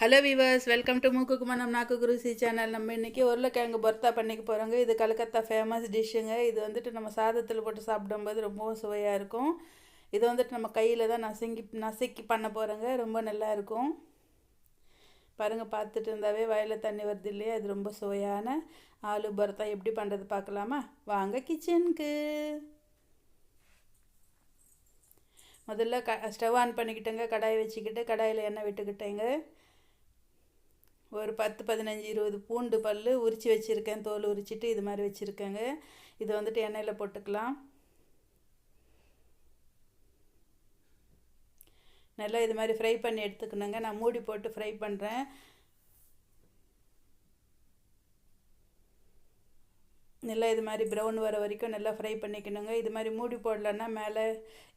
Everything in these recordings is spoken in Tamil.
ஹலோ வீவர்ஸ், வெல்கம் டு மூக்குக்கு மனம் நாக்குக்கு ருசி சேனல். நம்ம இன்றைக்கி உருளைக்கிழங்கு பர்த்தா பண்ணிக்க போகிறோங்க. இது கலக்கத்தா ஃபேமஸ் டிஷ்ஷுங்க. இது வந்துட்டு நம்ம சாதத்தில் போட்டு சாப்பிடும்போது ரொம்பவும் சுவையாக இருக்கும். இது வந்துட்டு நம்ம கையில் தான் நசுக்கி பண்ண போகிறோங்க. ரொம்ப நல்லா இருக்கும். பாருங்கள், பார்த்துட்டு இருந்தாவே வயலில் தண்ணி வருது இல்லையா? இது ரொம்ப சுவையான ஆலு பர்த்தா எப்படி பண்ணுறது பார்க்கலாமா? வாங்க கிச்சனுக்கு. முதல்ல ஸ்டவ் ஆன் பண்ணிக்கிட்டேங்க. கடாயை வச்சுக்கிட்டு கடாயில் எண்ணெய் விட்டுக்கிட்டேங்க. ஒரு 10-15-20 பூண்டு பல் உரித்து வச்சுருக்கேன். தோல் உரிச்சிட்டு இது மாதிரி வச்சுருக்கேங்க. இது வந்துட்டு எண்ணெயில் போட்டுக்கலாம். நல்லா இது மாதிரி ஃப்ரை பண்ணி எடுத்துக்கணுங்க. நான் மூடி போட்டு ஃப்ரை பண்ணுறேன். நல்லா இது மாதிரி ப்ரௌன் வர வரைக்கும் நல்லா ஃப்ரை பண்ணிக்கணுங்க. இது மாதிரி மூடி போடலன்னா மேலே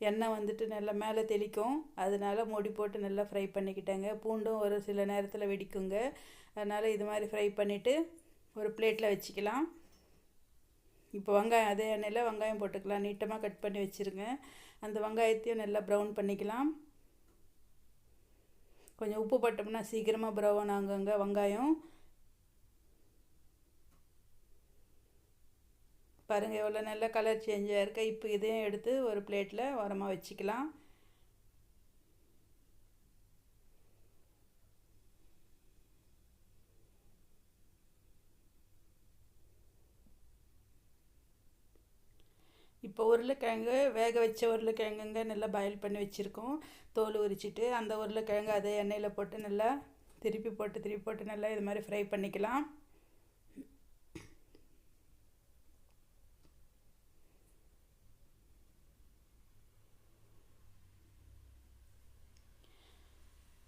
எண்ணெய் வந்துட்டு நல்லா மேலே தெளிக்கும். அதனால் மூடி போட்டு நல்லா ஃப்ரை பண்ணிக்கிட்டேங்க. பூண்டும் ஒரு சில நேரத்தில் வெடிக்குங்க. அதனால் இது மாதிரி ஃப்ரை பண்ணிவிட்டு ஒரு பிளேட்டில் வச்சுக்கலாம். இப்போ வெங்காயம், அதே எண்ணெயில் வெங்காயம் போட்டுக்கலாம். நீட்டமாக கட் பண்ணி வச்சுருங்க. அந்த வெங்காயத்தையும் நல்லா ப்ரௌன் பண்ணிக்கலாம். கொஞ்சம் உப்பு போட்டோம்னா சீக்கிரமாக ப்ரௌன் ஆகுங்க வெங்காயம். பாருங்கள், எவ்வளோ நல்ல கலர் சேஞ்ச் ஆகிருக்கு. இப்போ இதையும் எடுத்து ஒரு பிளேட்டில் ஓரமாக வச்சுக்கலாம். இப்போ உருளைக்கிழங்கு வேக வச்ச உருளைக்கிழங்குங்க நல்லா பாயில் பண்ணி வச்சுருக்கோம். தோல் உரிச்சிட்டு அந்த உருளைக்கிழங்கு அதே எண்ணெயில் போட்டு நல்லா திருப்பி போட்டு நல்லா இது மாதிரி ஃப்ரை பண்ணிக்கலாம்.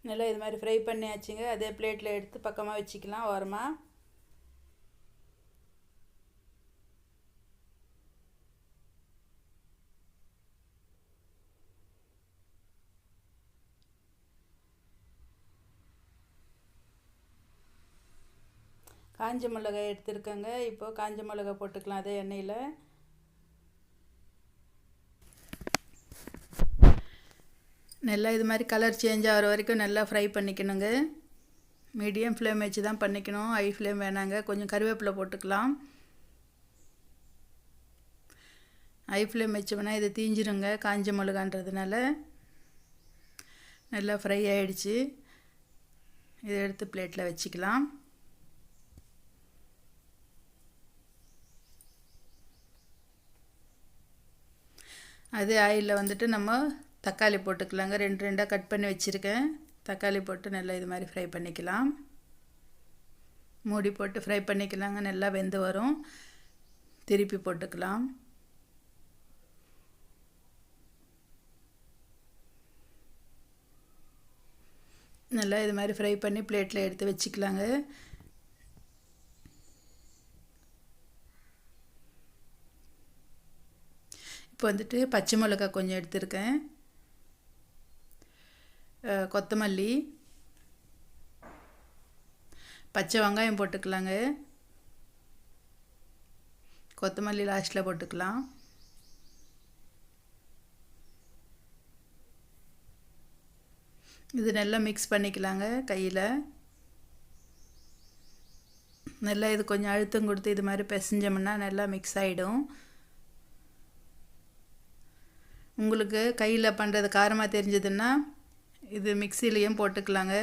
நல்லா இது மாதிரி ஃப்ரை பண்ணியாச்சுங்க. அதே பிளேட்டில் எடுத்து பக்கமாக வச்சுக்கலாம் ஓரமாக. காஞ்ச மிளகாய் எடுத்துருக்கேங்க. இப்போது காஞ்ச மிளகாய் போட்டுக்கலாம் அதே எண்ணெயில். நல்லா இது மாதிரி கலர் சேஞ்ச் ஆகிற வரைக்கும் நல்லா ஃப்ரை பண்ணிக்கணுங்க. மீடியம் ஃப்ளேம் வச்சு தான் பண்ணிக்கணும், ஹை ஃப்ளேம் வேணாங்க. கொஞ்சம் கருவேப்பிலை போட்டுக்கலாம். ஹை ஃப்ளேம் வச்சோம்னா இது தீஞ்சிருங்க காஞ்ச மிளகான்றதுனால. நல்லா ஃப்ரை ஆகிடுச்சு. இதை எடுத்து பிளேட்டில் வச்சுக்கலாம். அதே ஆயிலில் வந்துட்டு நம்ம தக்காளி போட்டுக்கலாங்க. 2 கட் பண்ணி வச்சுருக்கேன். தக்காளி போட்டு நல்லா இது மாதிரி ஃப்ரை பண்ணிக்கலாம். மூடி போட்டு ஃப்ரை பண்ணிக்கலாங்க. நல்லா வெந்து வரும். திருப்பி போட்டுக்கலாம். நல்லா இது மாதிரி ஃப்ரை பண்ணி பிளேட்டில் எடுத்து வச்சுக்கலாங்க. இப்போ வந்துட்டு பச்சை மிளகாய் கொஞ்சம் எடுத்துருக்கேன். கொத்தமல்லி, பச்சை வெங்காயம் போட்டுக்கலாங்க. கொத்தமல்லி லாஸ்ட்டில் போட்டுக்கலாம். இது நல்லா மிக்ஸ் பண்ணிக்கலாங்க கையில். நல்லா இது கொஞ்சம் அழுத்தம் கொடுத்து இது மாதிரி பிசைஞ்சோம்னா நல்லா மிக்ஸ் ஆகிடும். உங்களுக்கு கையில் பண்ணுறது காரமாக தெரிஞ்சதுன்னா இது மிக்சிலையும் போட்டுக்கலாங்க.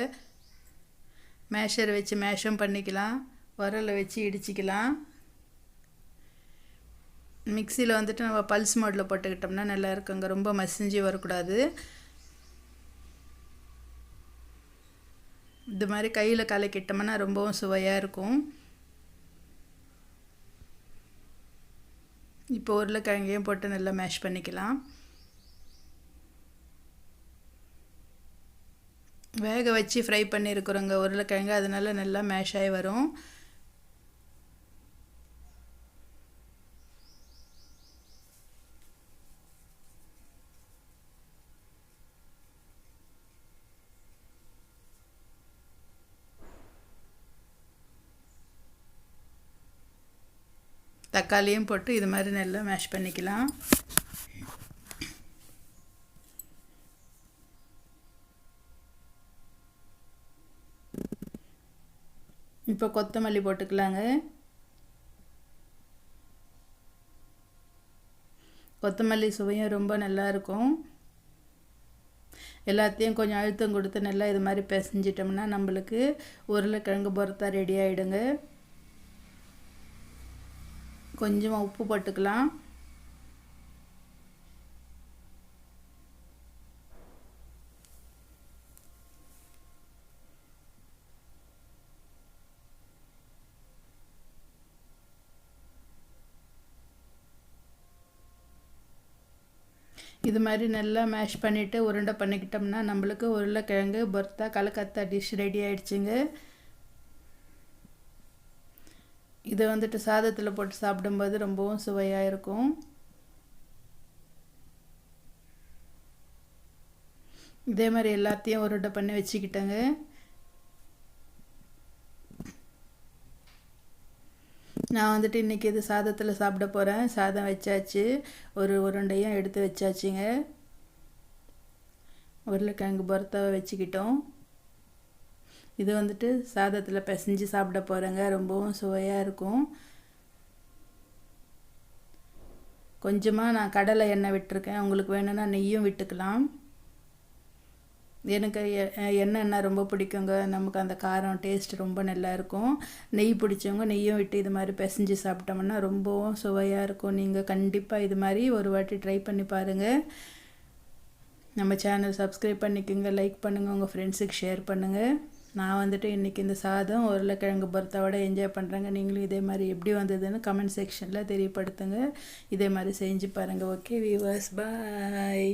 மேஷர் வச்சு மேஷும் பண்ணிக்கலாம், உரலை வச்சு இடிச்சிக்கலாம். மிக்சியில் வந்துட்டு நம்ம பல்ஸ் மோடில் போட்டுக்கிட்டோம்னா நல்லா இருக்குங்க. ரொம்ப மசிஞ்சு வரக்கூடாது. இது மாதிரி கையில் கலக்கிட்டோம்னா ரொம்பவும் சுவையாக இருக்கும். இப்போ உருளைக்கிழங்கையும் போட்டு நல்லா மேஷ் பண்ணிக்கலாம். வேக வச்சு ஃப்ரை பண்ணியிருக்கிறோங்க உருளைக்கிழங்கு, அதனால நல்லா மேஷ் ஆகி வரும். தக்காளியும் போட்டு இது மாதிரி நல்லா மேஷ் பண்ணிக்கலாம். இப்போ கொத்தமல்லி போட்டுக்கலாங்க. கொத்தமல்லி சுவையும் ரொம்ப நல்லாயிருக்கும். எல்லாத்தையும் கொஞ்சம் அழுத்தம் கொடுத்து நல்லா இது மாதிரி பிசைஞ்சிட்டோம்னா நம்மளுக்கு உருளைக்கிழங்கு பரோட்டா ரெடி ஆகிடுங்க. கொஞ்சமாக உப்பு போட்டுக்கலாம். இது மாதிரி நல்லா மேஷ் பண்ணிவிட்டு உருண்டை பண்ணிக்கிட்டோம்னா நம்மளுக்கு உருளைக்கிழங்கு பரோட்டா கலக்கத்தா டிஷ் ரெடி ஆகிடுச்சுங்க. இதை வந்துட்டு சாதத்தில் போட்டு சாப்பிடும்போது ரொம்பவும் சுவையாக இருக்கும். இதே மாதிரி எல்லாத்தையும் உருண்டை பண்ணி வச்சுக்கிட்டேங்க. நான் வந்துட்டு இன்றைக்கி இது சாதத்தில் சாப்பிட போகிறேன். சாதம் வச்சாச்சு, ஒரு உருண்டையும் எடுத்து வச்சாச்சுங்க. உருளைக்கிழங்கு பரோட்டாவை வச்சுக்கிட்டோம். இது வந்துட்டு சாதத்தில் பிசைஞ்சு சாப்பிட போகிறேங்க. ரொம்பவும் சுவையாக இருக்கும். கொஞ்சமாக நான் கடலை எண்ணெய் விட்டுருக்கேன். உங்களுக்கு வேணும்னா நெய்யும் விட்டுக்கலாம். எனக்கு எண்ணெய்னா ரொம்ப பிடிக்குங்க. நமக்கு அந்த காரம் டேஸ்ட் ரொம்ப நல்லா இருக்கும். நெய் பிடிச்சவங்க நெய்யும் விட்டு இது மாதிரி பிசைஞ்சு சாப்பிட்டோம்னா ரொம்பவும் சுவையாக இருக்கும். நீங்கள் கண்டிப்பாக இது மாதிரி ஒரு வாட்டி ட்ரை பண்ணி பாருங்கள். நம்ம சேனல் சப்ஸ்கிரைப் பண்ணிக்கோங்க, லைக் பண்ணுங்கள், உங்கள் ஃப்ரெண்ட்ஸுக்கு ஷேர் பண்ணுங்கள். நான் வந்துட்டு இன்றைக்கி இந்த சாதம் உருளைக்கிழங்கு பரோட்டாவோட என்ஜாய் பண்ணுறேங்க. நீங்களும் இதே மாதிரி எப்படி வந்ததுன்னு கமெண்ட் செக்ஷனில் தெரியப்படுத்துங்க. இதே மாதிரி செஞ்சு பாருங்கள். ஓகே வியூவர்ஸ், பாய்.